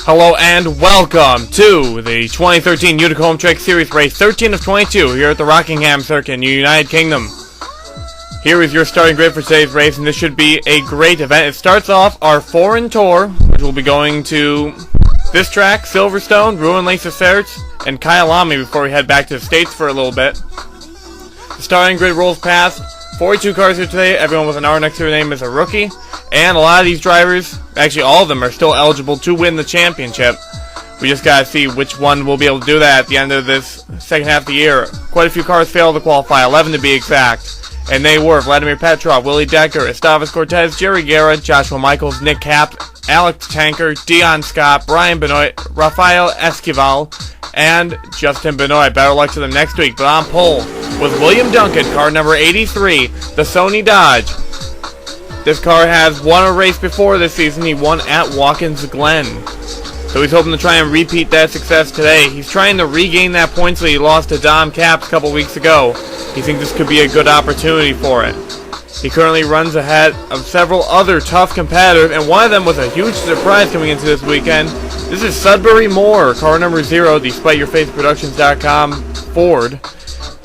Hello and welcome to the 2013 Utica Home Track Series Race 13 of 22 here at the Rockingham Circuit in the United Kingdom. Here is your starting grid for today's race, and this should be a great event. It starts off our foreign tour, which will be going to this track, Silverstone, Rouen-les-Cerceaux, and Kyalami before we head back to the States for a little bit. The starting grid rolls past. 42 cars here today. Everyone with an R next to their name is a rookie. And a lot of these drivers, actually all of them, are still eligible to win the championship. We just gotta see which one will be able to do that at the end of this second half of the year. Quite a few cars failed to qualify, 11 to be exact. And they were Vladimir Petrov, Willie Decker, Estavas Cortez, Jerry Guerra, Joshua Michaels, Nick Cap, Alex Tanker, Dion Scott, Brian Benoit, Rafael Esquivel, and Justin Benoit. Better luck to them next week. But on pole was William Duncan, car number 83, the Sony Dodge. This car has won a race before this season. He won at Watkins Glen. So he's hoping to try and repeat that success today. He's trying to regain that points lead he lost to Dom Capps a couple weeks ago. He thinks this could be a good opportunity for it. He currently runs ahead of several other tough competitors, and one of them was a huge surprise coming into this weekend. This is Sudbury Moore, car number 0, the SpiteYourFaceProductions.com Ford.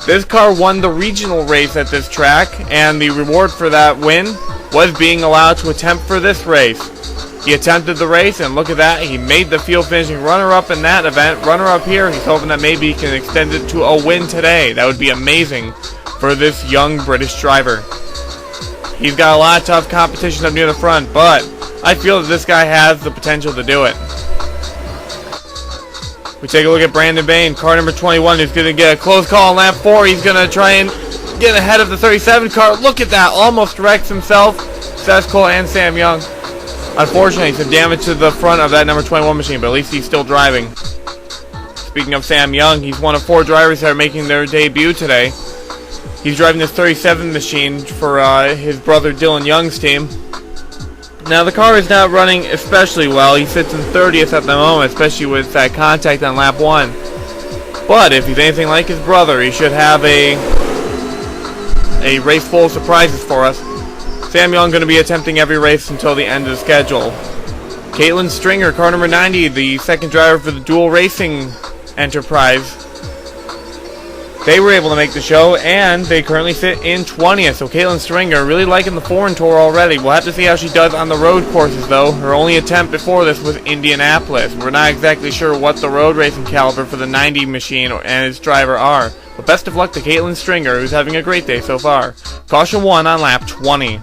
This car won the regional race at this track, and the reward for that win was being allowed to attempt for this race. He attempted the race, and look at that, he made the field finishing runner-up in that event, runner-up here. He's hoping that maybe he can extend it to a win today. That would be amazing for this young British driver. He's got a lot of tough competition up near the front, but I feel that this guy has the potential to do it. We take a look at Brandon Bain, car number 21, who's going to get a close call on lap 4. He's going to try and get ahead of the 37 car. Look at that, almost wrecks himself. Seth Cole and Sam Young. Unfortunately, some damage to the front of that number 21 machine, but at least he's still driving. Speaking of Sam Young, he's one of 4 drivers that are making their debut today. He's driving this 37 machine for his brother Dillon Young's team. Now, the car is not running especially well. He sits in 30th at the moment, especially with that contact on lap 1. But if he's anything like his brother, he should have a race full of surprises for us. Sam Young going to be attempting every race until the end of the schedule. Caitlin Stringer, car number 90, the second driver for the dual racing enterprise. They were able to make the show, and they currently sit in 20th. So Caitlin Stringer really liking the foreign tour already. We'll have to see how she does on the road courses, though. Her only attempt before this was Indianapolis. We're not exactly sure what the road racing caliber for the 90 machine and its driver are. But best of luck to Caitlin Stringer, who's having a great day so far. Caution 1 on lap 20.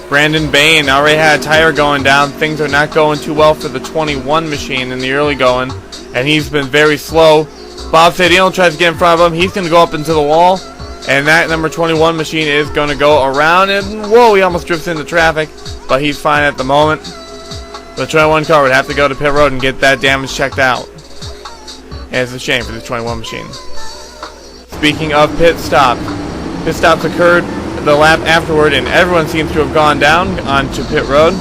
Brandon Bain already had a tire going down. Things are not going too well for the 21 machine in the early going, and he's been very slow. Bob Cittadino tries to get in front of him. He's going to go up into the wall, and that number 21 machine is going to go around, and whoa, he almost drifts into traffic, but he's fine at the moment. The 21 car would have to go to pit road and get that damage checked out, and it's a shame for the 21 machine. Speaking of pit stops occurred the lap afterward, and everyone seems to have gone down onto pit road.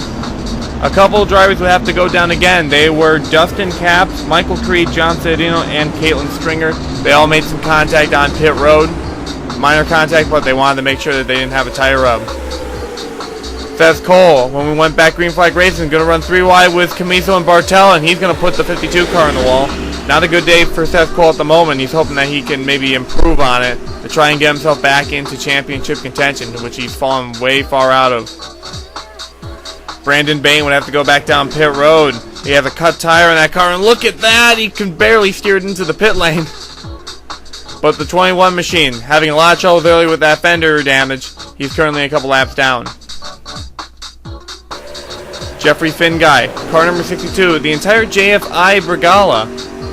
A couple of drivers would have to go down again. They were Dustin Capps, Michael Creed, John Cittadino, and Caitlin Stringer. They all made some contact on pit road. Minor contact, but they wanted to make sure that they didn't have a tire rub. Seth Cole, when we went back green flag racing, going to run 3 wide with Camiso and Bartel, and he's going to put the 52 car in the wall. Not a good day for Seth Cole at the moment. He's hoping that he can maybe improve on it to try and get himself back into championship contention, which he's fallen way far out of. Brandon Bain would have to go back down pit road. He has a cut tire in that car, and look at that! He can barely steer it into the pit lane. But the 21 machine, having a lot of trouble early with that fender damage, he's currently a couple laps down. Jeffrey Finguy, car number 62. The entire JFI Brigala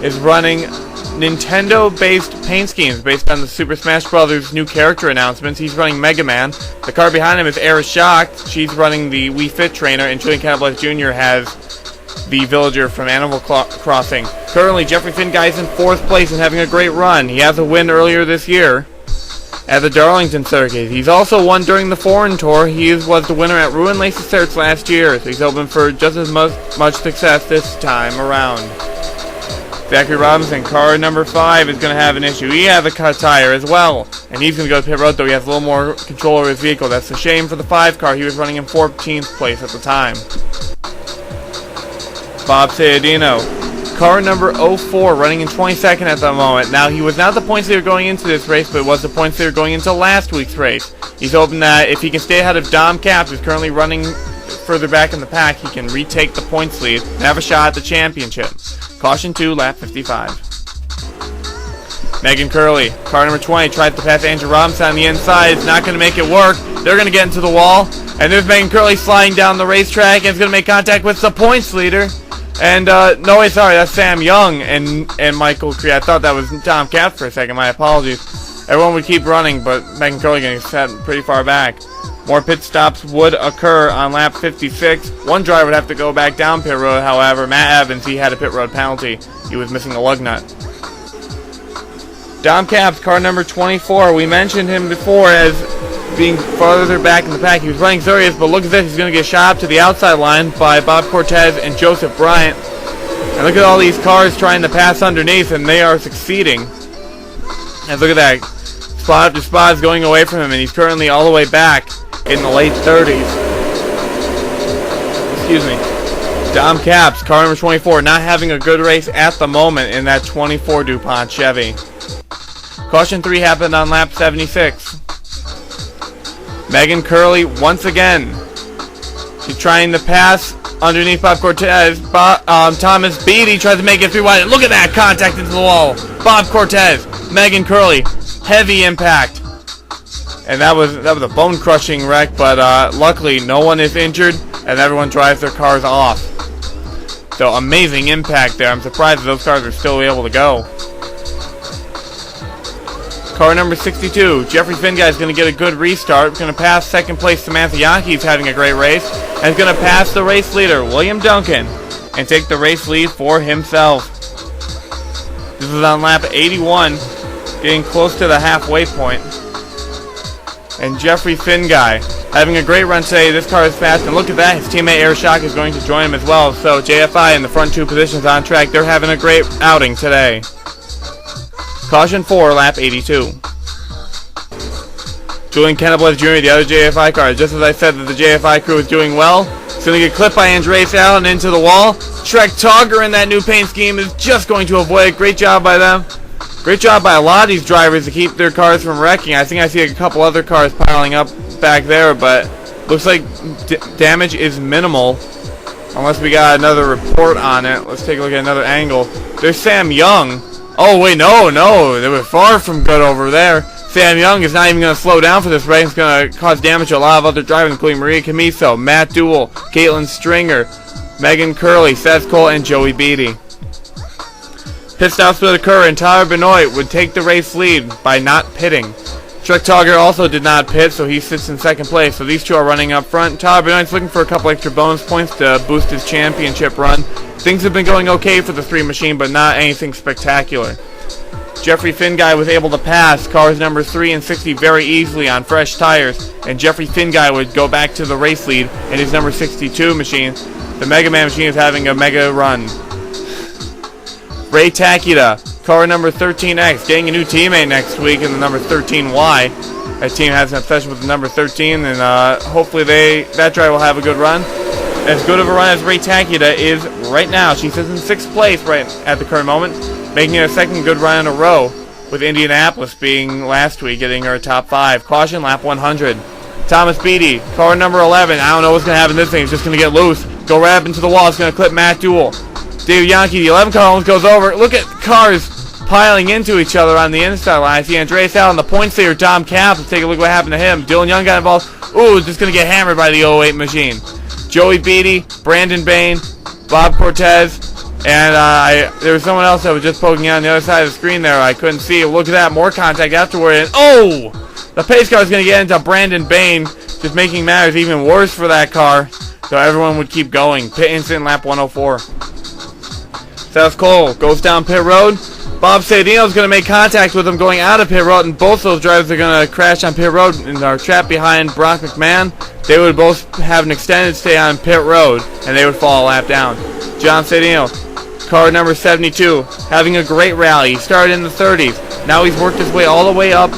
is running Nintendo-based paint schemes based on the Super Smash Bros. New character announcements. He's running Mega Man. The car behind him is Era Shocked. She's running the Wii Fit Trainer, and Julian Cannibalize Jr. has the villager from Animal Crossing. Currently, Jeffrey Finguy is in 4th place and having a great run. He has a win earlier this year at the Darlington Circuit. He's also won during the Foreign Tour. He was the winner at Ruin Lacey Certs last year, so he's hoping for just as much success this time around. Zachary Robinson, car number 5, is going to have an issue. He has a cut tire as well, and he's going to go to pit road, though he has a little more control over his vehicle. That's a shame for the 5 car. He was running in 14th place at the time. Bob Cittadino, car number 04, running in 22nd at the moment. Now, he was not the points leader going into this race, but it was the points leader going into last week's race. He's hoping that if he can stay ahead of Dom Capps, who's currently running further back in the pack, he can retake the points lead and have a shot at the championship. Caution 2, lap 55. Megan Curley, car number 20, tried to pass Andrew Robinson on the inside. It's not going to make it work. They're going to get into the wall. And there's Megan Curley sliding down the racetrack, and it's going to make contact with the points leader. And, no, wait, sorry, that's Sam Young and Michael Cree. I thought that was Tom Capps for a second. My apologies. Everyone would keep running, but Megan Curley getting set pretty far back. More pit stops would occur on lap 56. One driver would have to go back down pit road, however. Matt Evans, he had a pit road penalty. He was missing a lug nut. Dom Capps, car number 24. We mentioned him before as being farther back in the pack. He was running serious, but look at this. He's going to get shot up to the outside line by Bob Cortez and Joseph Bryant. And look at all these cars trying to pass underneath, and they are succeeding. And look at that. Spot after spot is going away from him, and he's currently all the way back in the late 30s. Excuse me. Dom Capps, car number 24, not having a good race at the moment in that 24 DuPont Chevy. Caution 3 happened on lap 76. Megan Curley, once again, she's trying to pass underneath Bob Cortez. Thomas Beatty tries to make it through wide. Look at that contact into the wall. Bob Cortez, Megan Curley, heavy impact. And that was a bone-crushing wreck, but luckily no one is injured, and everyone drives their cars off. So amazing impact there. I'm surprised that those cars are still able to go. Car number 62, Jeffrey Finguy is going to get a good restart. He's going to pass second place Samantha Yankee, who's having a great race, and he's going to pass the race leader, William Duncan, and take the race lead for himself. This is on lap 81, getting close to the halfway point. And Jeffrey Finguy having a great run today. This car is fast, and look at that. His teammate Air Shock is going to join him as well. So JFI in the front 2 positions on track. They're having a great outing today. Caution 4, lap 82. Julian Cannibalize Jr., the other JFI car. Just as I said that the JFI crew is doing well, it's going to get clipped by Andres Allen into the wall. Trek Togger in that new paint scheme is just going to avoid it. Great job by them. Great job by a lot of these drivers to keep their cars from wrecking. I think I see a couple other cars piling up back there, but looks like damage is minimal. Unless we got another report on it. Let's take a look at another angle. There's Sam Young. Oh, wait, no. They were far from good over there. Sam Young is not even going to slow down for this race. It's going to cause damage to a lot of other drivers, including Maria Camiso, Matt Duell, Caitlin Stringer, Megan Curley, Seth Cole, and Joey Beatty. Pit stops would occur, and Tyler Benoit would take the race lead by not pitting. Trek Togger also did not pit, so he sits in second place. So these two are running up front. Tyler Benoit's looking for a couple extra bonus points to boost his championship run. Things have been going okay for the 3 machine, but not anything spectacular. Jeffrey Finguy was able to pass cars number 3 and 60 very easily on fresh tires, and Jeffrey Finguy would go back to the race lead in his number 62 machine. The Mega Man machine is having a mega run. Ray Takeda, car number 13X, getting a new teammate next week in the number 13Y. That team has an obsession with the number 13, and hopefully that driver will have a good run. As good of a run as Ray Takeda is right now. She sits in 6th place right at the current moment, making it a second good run in a row, with Indianapolis being last week, getting her top 5. Caution, lap 100. Thomas Beatty, car number 11. I don't know what's going to happen. This thing is just going to get loose. Go right up into the wall. It's going to clip Matt Duell. David Yankee, the 11 car almost goes over. Look at cars piling into each other on the inside line. I see Andres Allen, the points leader, Tom Capps. Let's take a look at what happened to him. Dylan Young got involved. Ooh, just going to get hammered by the 08 machine. Joey Beatty, Brandon Bain, Bob Cortez, And there was someone else that was just poking out on the other side of the screen there. I couldn't see. Look at that. More contact afterward. And oh! The pace car is going to get into Brandon Bain, just making matters even worse for that car. So everyone would keep going. Pit incident lap 104. Seth Cole goes down pit road. Bob Cittadino is going to make contact with him going out of pit road, and both those drivers are going to crash on pit road and are trapped behind Brock McMahon. They would both have an extended stay on pit road, and they would fall a lap down. John Cittadino, car number 72, having a great rally. He started in the 30s. Now he's worked his way all the way up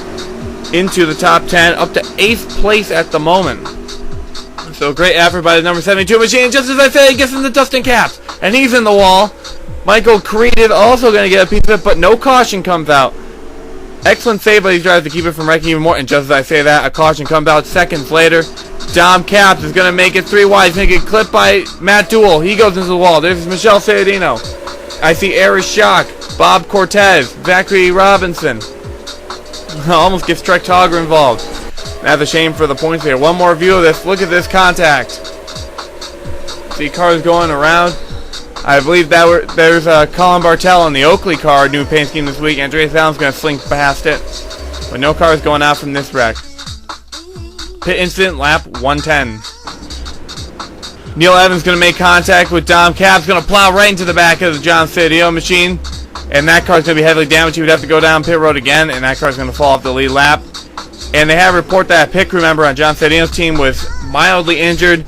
into the top 10, up to 8th place at the moment. So great effort by the number 72 machine. Just as I said, he gets into Dustin Caps, and he's in the wall. Michael Creed is also going to get a piece of it, but no caution comes out. Excellent save by these drivers to keep it from wrecking even more, and just as I say that, a caution comes out seconds later. Dom Caps is going to make it 3 wide. He's going to get clipped by Matt Duell. He goes into the wall. There's Michelle Cittadino. I see Eris Schock, Bob Cortez, Zachary Robinson. Almost gets Trek Togger involved. That's a shame for the points here. One more view of this. Look at this contact. See cars going around. I believe there's Colin Bartel in the Oakley car, new paint scheme this week. Andreas Allen's going to slink past it. But no cars going out from this wreck. Pit incident, lap 110. Neil Evans going to make contact with Dom Caps. Going to plow right into the back of the John Cittadino machine. And that car's going to be heavily damaged. He would have to go down pit road again. And that car's going to fall off the lead lap. And they have a report that a pit crew member on John Cittadino's team was mildly injured.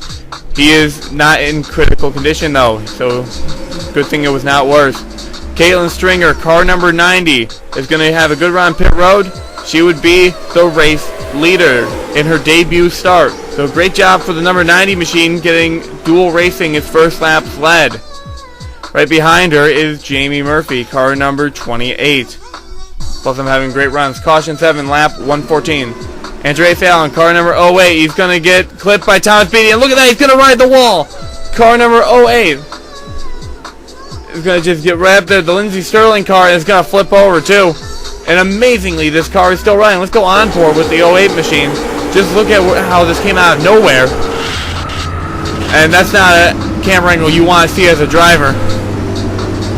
He is not in critical condition though, so good thing it was not worse. Caitlin Stringer, car number 90, is going to have a good run on pit road. She would be the race leader in her debut start. So great job for the number 90 machine getting dual racing its first lap led. Right behind her is Jamie Murphy, car number 28. Both of them having great runs. Caution 7, lap 114. Andreas Allen, car number 08. He's going to get clipped by Thomas Beatty. And look at that, he's going to ride the wall. Car number 08 is going to just get right up there. The Lindsey Sterling car is going to flip over too. And amazingly, this car is still running. Let's go on board with the 08 machine. Just look at how this came out of nowhere. And that's not a camera angle you want to see as a driver.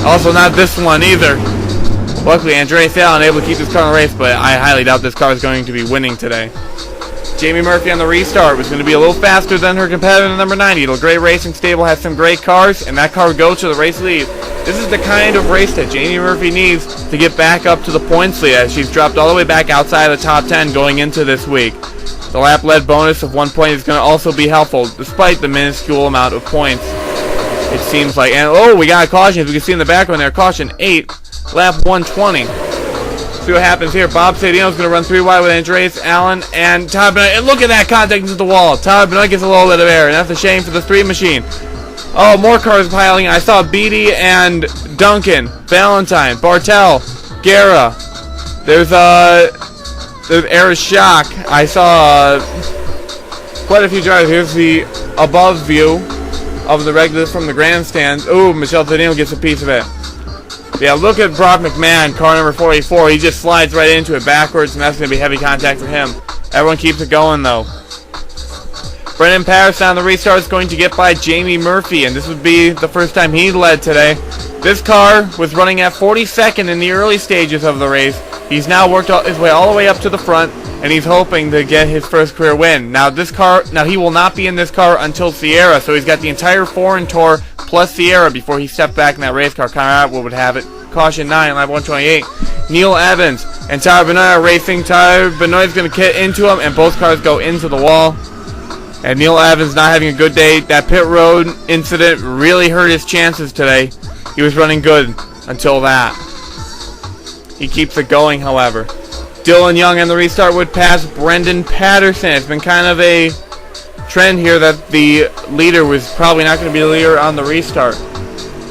Also not this one either. Luckily, Andreas Allen able to keep this car in the race, but I highly doubt this car is going to be winning today. Jamie Murphy on the restart was going to be a little faster than her competitor, number 90. The Great Racing Stable has some great cars, and that car would go to the race lead. This is the kind of race that Jamie Murphy needs to get back up to the points lead, as she's dropped all the way back outside of the top 10 going into this week. The lap lead bonus of 1 point is going to also be helpful, despite the minuscule amount of points, it seems like. And oh, we got a caution, as we can see in the background there. Caution 8. Lap 120. See what happens here. Bob Cittadino's going to run 3 wide with Andreas Allen and Todd Benoit. And look at that contact into the wall. Todd Benoit gets a little bit of air, and that's a shame for the 3 machine. Oh, more cars piling in. I saw Beatty and Duncan, Valentine, Bartel, Guerra. There's Eris Schock. I saw quite a few drivers. Here's the above view of the regular from the grandstand. Ooh, Michelle Cittadino gets a piece of it. Yeah, look at Brock McMahon, car number 44. He just slides right into it backwards, and that's going to be heavy contact for him. Everyone keeps it going, though. Brendan Patterson on the restart is going to get by Jamie Murphy, and this would be the first time he led today. This car was running at 42nd in the early stages of the race. He's now worked his way all the way up to the front, and he's hoping to get his first career win. Now he will not be in this car until Sierra, so he's got the entire foreign tour plus Sierra before he stepped back in that race car. Connor Atwood would have it. Caution 9, lap 128. Neil Evans and Tyler Benoit are racing. Tyler Benoit is going to get into him, and both cars go into the wall. And Neil Evans not having a good day. That pit road incident really hurt his chances today. He was running good until that. He keeps it going, however. Dillon Young on the restart would pass Brendan Patterson. It's been kind of a trend here that the leader was probably not going to be the leader on the restart.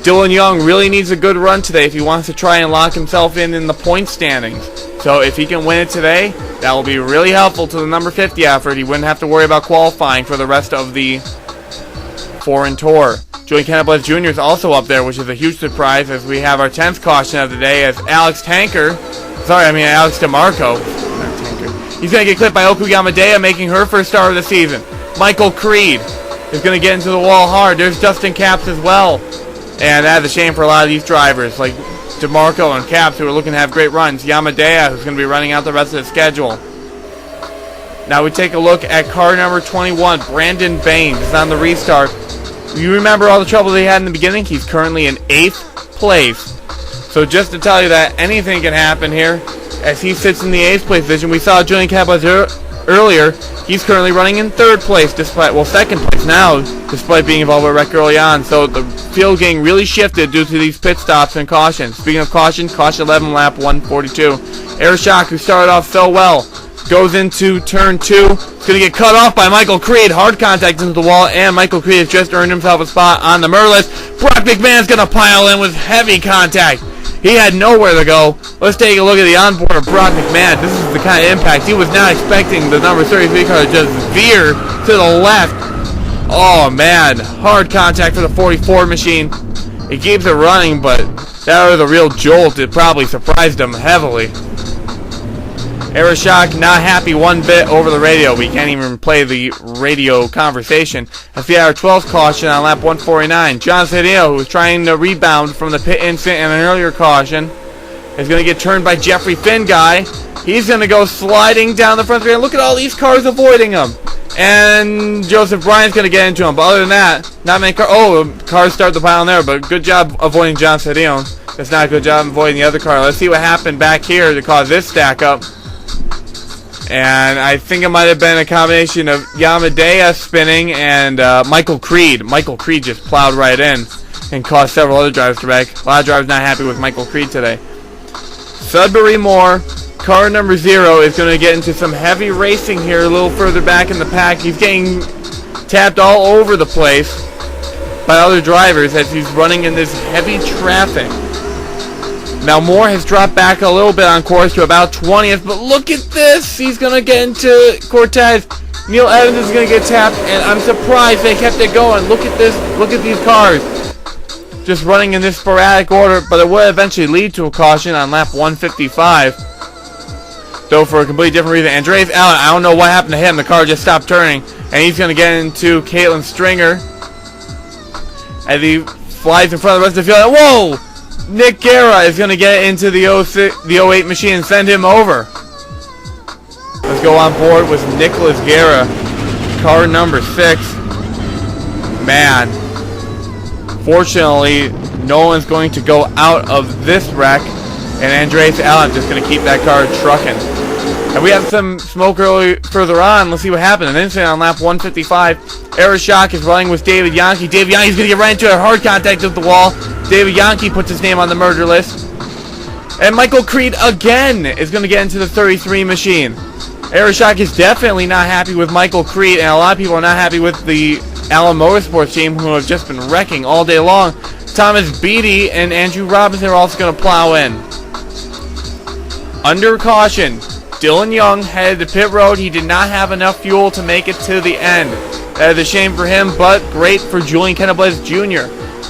Dillon Young really needs a good run today if he wants to try and lock himself in the point standings. So if he can win it today, that will be really helpful to the number 50 effort. He wouldn't have to worry about qualifying for the rest of the foreign tour. Joey Kenneblath Jr. is also up there, which is a huge surprise, as we have our 10th caution of the day as Alex DeMarco. Not Tanker. He's going to get clipped by Oku Yamadea, making her first start of the season. Michael Creed is going to get into the wall hard. There's Dustin Caps as well. And that's a shame for a lot of these drivers, like DeMarco and Caps, who are looking to have great runs. Yamadea, who's going to be running out the rest of the schedule. Now we take a look at car number 21, Brandon Baines. He's on the restart. You remember all the trouble they had in the beginning? He's currently in 8th place. So just to tell you that anything can happen here, as he sits in the 8th place position. We saw Julian Cabas earlier. He's currently running in 3rd place, despite, well, 2nd place now, despite being involved with a wreck early on. So the field getting really shifted due to these pit stops and cautions. Speaking of caution 11, lap 142. Air Shock, who started off so well, goes into turn 2. It's going to get cut off by Michael Creed. Hard contact into the wall, and Michael Creed has just earned himself a spot on the Murder list. Brock McMahon's going to pile in with heavy contact. He had nowhere to go. Let's take a look at the onboard of Brock McMahon. This is the kind of impact. He was not expecting the number 33 car to just veer to the left. Oh, man. Hard contact for the 44 machine. He keeps it running, but that was a real jolt. It probably surprised him heavily. Aeroshock not happy one bit over the radio. We can't even play the radio conversation. As we have our 12th caution on lap 149. John Cittadino, who was trying to rebound from the pit incident and an earlier caution, is going to get turned by Jeffrey Finn guy. He's going to go sliding down the front straight. Look at all these cars avoiding him. And Joseph Bryant's going to get into him. But other than that, not many cars. Oh, cars start the pile there, but good job avoiding John Cittadino. That's not a good job avoiding the other car. Let's see what happened back here to cause this stack up. And I think it might have been a combination of Yamadea spinning and Michael Creed. Michael Creed just plowed right in and caused several other drivers to wreck. A lot of drivers not happy with Michael Creed today. Sudbury Moore, car number 0, is going to get into some heavy racing here a little further back in the pack. He's getting tapped all over the place by other drivers as he's running in this heavy traffic. Now Moore has dropped back a little bit on course to about 20th, but look at this! He's going to get into Cortez. Neil Evans is going to get tapped, and I'm surprised they kept it going. Look at this. Look at these cars. Just running in this sporadic order, but it would eventually lead to a caution on lap 155. Though for a completely different reason. Andreas Allen, I don't know what happened to him. The car just stopped turning, and he's going to get into Caitlin Stringer as he flies in front of the rest of the field. Whoa! Nick Guerra is going to get into the 08 machine and send him over. Let's go on board with Nicholas Guerra, car number 6. Man, fortunately, no one's going to go out of this wreck, and Andreas Allen just going to keep that car trucking. And we have some smoke further on. Let's see what happened. An incident on lap 155. Aeroshock is running with David Yankee. David Yankee's going to get right into a hard contact with the wall. David Yankee puts his name on the murder list. And Michael Creed again is going to get into the 33 machine. Aeroshock is definitely not happy with Michael Creed, and a lot of people are not happy with the Allen Motorsports team, who have just been wrecking all day long. Thomas Beatty and Andrew Robinson are also going to plow in. Under caution, Dillon Young headed to pit road. He did not have enough fuel to make it to the end. That is a shame for him, but great for Julian Kenneblaze Jr.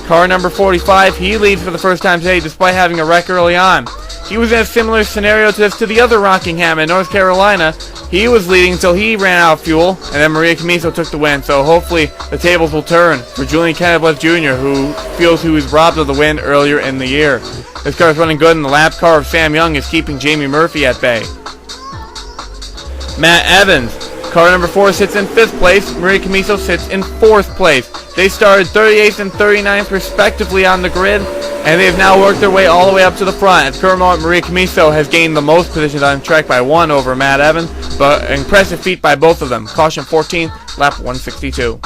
Car number 45, he leads for the first time today despite having a wreck early on. He was in a similar scenario to this to the other Rockingham in North Carolina. He was leading until he ran out of fuel, and then Maria Camiso took the win. So hopefully the tables will turn for Julian Kenneblaze Jr., who feels he was robbed of the win earlier in the year. This car is running good, and the lap car of Sam Young is keeping Jamie Murphy at bay. Matt Evans, car number 4, sits in 5th place. Maria Camiso sits in 4th place. They started 38th and 39th respectively on the grid, and they have now worked their way all the way up to the front. At the current moment, Maria Camiso has gained the most positions on track by 1 over Matt Evans, but an impressive feat by both of them. Caution 14, lap 162.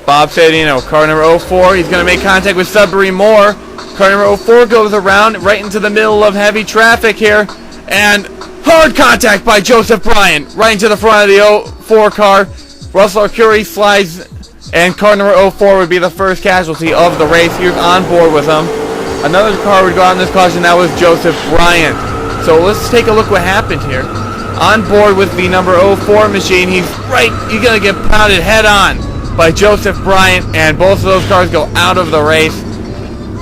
Bob Cittadino, car number 04, he's going to make contact with Sudbury Moore. Car number 04 goes around right into the middle of heavy traffic here, and hard contact by Joseph Bryant right into the front of the 04 car. Russell Arcuri slides, and car number 04 would be the first casualty of the race. He was on board with him. Another car would go out in this caution. That was Joseph Bryant. So let's take a look what happened here. On board with the number 04 machine, he's going to get pounded head on by Joseph Bryant, and both of those cars go out of the race.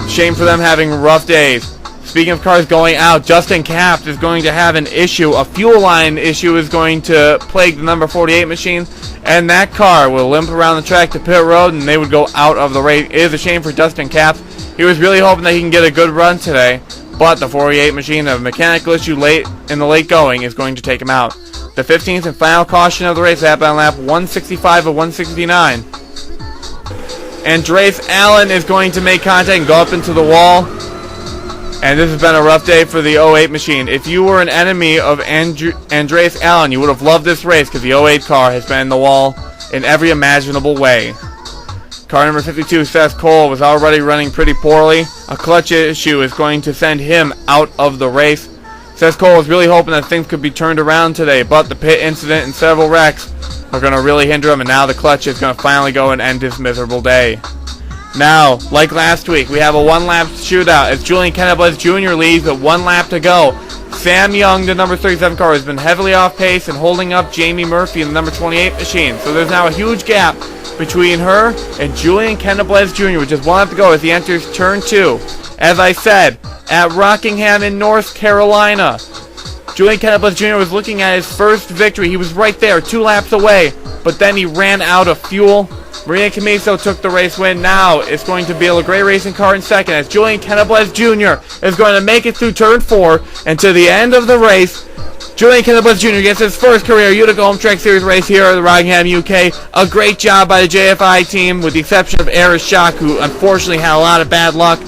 Shame for them having rough days. Speaking of cars going out, Justin Capps is going to have an issue. A fuel line issue is going to plague the number 48 machine, and that car will limp around the track to pit road, and they would go out of the race. It is a shame for Justin Capps. He was really hoping that he can get a good run today, but the 48 machine, a mechanical issue late in the late going, is going to take him out. The 15th and final caution of the race happened on lap 165 of 169. Andres Allen is going to make contact and go up into the wall. And this has been a rough day for the 08 machine. If you were an enemy of Andres Allen, you would have loved this race because the 08 car has been in the wall in every imaginable way. Car number 52, Seth Cole, was already running pretty poorly. A clutch issue is going to send him out of the race. Seth Cole was really hoping that things could be turned around today, but the pit incident and several wrecks are going to really hinder him, and now the clutch is going to finally go and end his miserable day. Now, like last week, we have a one-lap shootout as Julian Kenneblis Jr. leads with 1 lap to go. Sam Young, the number 37 car, has been heavily off pace and holding up Jamie Murphy in the number 28 machine. So there's now a huge gap between her and Julian Kenneblis Jr. with just 1 lap to go as he enters turn 2. As I said, at Rockingham in North Carolina, Julian Kenneblis Jr. was looking at his first victory. He was right there, 2 laps away, but then he ran out of fuel. Maria Camiso took the race win. Now it's going to be a LeGray Racing car in second as Julian Kenneblis Jr. is going to make it through turn 4 and to the end of the race. Julian Kenneblis Jr. gets his first career Utica Home Track Series race here at the Rockingham, UK. A great job by the JFI team with the exception of Eris Schock, who unfortunately had a lot of bad luck.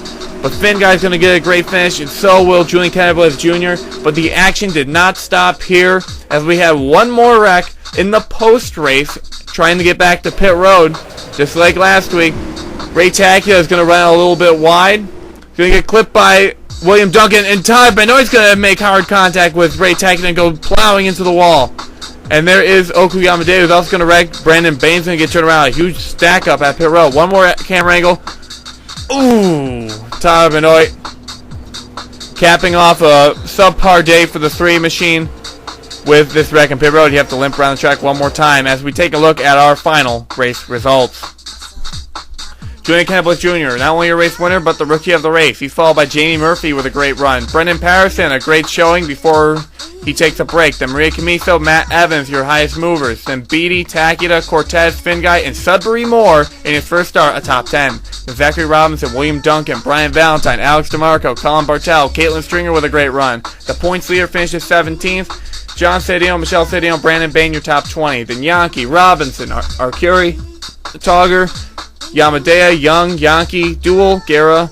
But Finn Guy's going to get a great finish, and so will Julian Kenneblis Jr. But the action did not stop here as we had one more wreck in the post-race trying to get back to pit road. Just like last week, Ray Tacula is going to run a little bit wide. He's going to get clipped by William Duncan, and Todd Benoit's going to make hard contact with Ray Tacula and go plowing into the wall. And there is Oku Yamadei, who's also going to wreck. Brandon Bain's going to get turned around. A huge stack up at pit road. One more camera angle. Ooh, Todd Benoit capping off a subpar day for the 3 machine. With this wreck in pit road, you have to limp around the track one more time as we take a look at our final race results. Julian Kenneblis Jr., not only a race winner, but the rookie of the race. He's followed by Jamie Murphy with a great run. Brendan Patterson, a great showing before he takes a break. Then Maria Camiso, Matt Evans, your highest movers. Then Beatty, Takita, Cortez, Finguy, and Sudbury Moore in his first start, a top 10. Then Zachary Robinson, William Duncan, Brian Valentine, Alex DeMarco, Colin Bartel, Caitlin Stringer with a great run. The points leader finishes 17th. John Cittadino, Michelle Cittadino, Brandon Bain, your top 20. Then Yankee, Robinson, Arcuri, Togger, Yamadea, Young, Yankee, Duel, Guerra,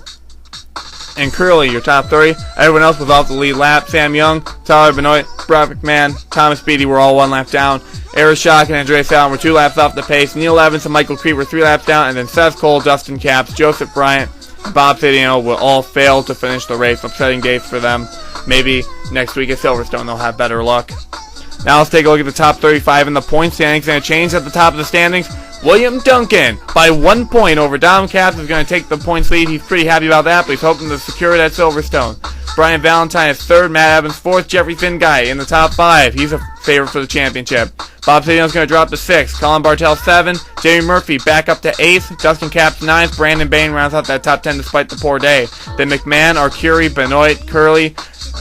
and Curley, your top 30. Everyone else was off the lead lap. Sam Young, Tyler Benoit, Brock McMahon, Thomas Beatty were all 1 lap down. Eris Schock and Andres Allen were 2 laps off the pace. Neil Evans and Michael Creed were 3 laps down. And then Seth Cole, Dustin Capps, Joseph Bryant, and Bob Cittadino will all fail to finish the race. Upsetting days for them. Maybe next week at Silverstone they'll have better luck. Now let's take a look at the top 35 in the point standings. And a change at the top of the standings. William Duncan, by 1 point over Dom Capps, is going to take the points lead. He's pretty happy about that, but he's hoping to secure it at Silverstone. Brian Valentine is 3rd, Matt Evans 4th, Jeffrey Finguy in the top 5. He's a favorite for the championship. Bob Cittadino's going to drop to 6th, Colin Bartel 7th, Jamie Murphy back up to 8th, Dustin Capps 9th, Brandon Bain rounds out that top 10 despite the poor day. Then McMahon, Arcuri, Benoit, Curley,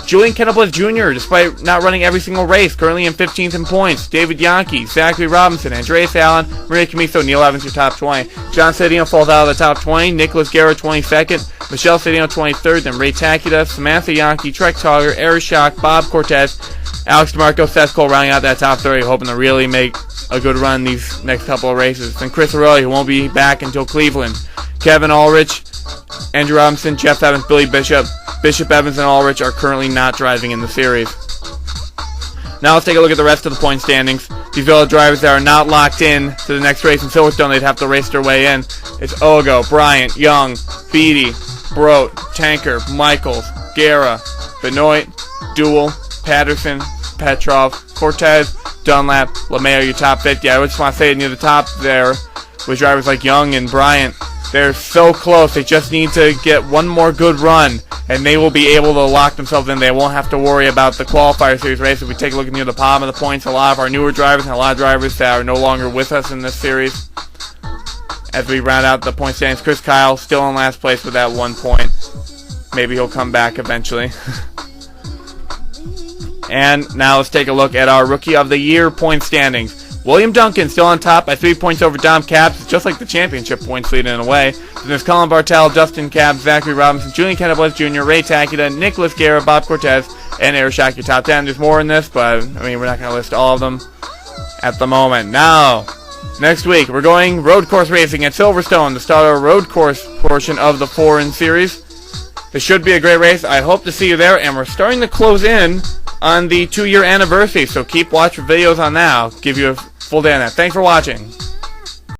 Julian Kenneblis Jr., despite not running every single race, currently in 15th in points. David Yankee, Zachary Robinson, Andres Allen, Maria Camiso, Neil Evans, your top 20. John Cittadino falls out of the top 20. Nicholas Guerra, 22nd. Michelle Cittadino, 23rd. Then Ray Takita, Samantha Yankee, Trek Togger, Eris Schock, Bob Cortez, Alex DeMarco, Seth Cole rounding out that top 30, hoping to really make a good run these next couple of races. Then Chris O'Reilly, who won't be back until Cleveland. Kevin Ulrich, Andrew Robinson, Jeff Evans, Billy Bishop, Evans, and Ulrich are currently not driving in the series. Now let's take a look at the rest of the point standings. These other drivers that are not locked in to the next race in Silverstone, they'd have to race their way in. It's Ogo, Bryant, Young, Beatty, Brote, Tanker, Michaels, Guerra, Benoit, Duel, Patterson, Petrov, Cortez, Dunlap, LeMayo, your top 50. I just want to say near the top there with drivers like Young and Bryant. They're so close. They just need to get one more good run, and they will be able to lock themselves in. They won't have to worry about the qualifier series race. If we take a look near the bottom of the points, a lot of our newer drivers and a lot of drivers that are no longer with us in this series. As we round out the point standings, Chris Kyle still in last place with that 1 point. Maybe he'll come back eventually. And now let's take a look at our Rookie of the Year point standings. William Duncan still on top by 3 points over Dom Capps, just like the championship points lead in a way. Then there's Colin Bartel, Justin Capps, Zachary Robinson, Julian Kenneth Jr., Ray Takeda, Nicholas Guerra, Bob Cortez, and Arishak, your top 10. There's more in this, but I mean, we're not going to list all of them at the moment. Now, next week, we're going road course racing at Silverstone to start our road course portion of the Foreign Series. This should be a great race. I hope to see you there, and we're starting to close in on the 2-year anniversary, so keep watching videos on that. I'll give you a full day on that. Thanks for watching.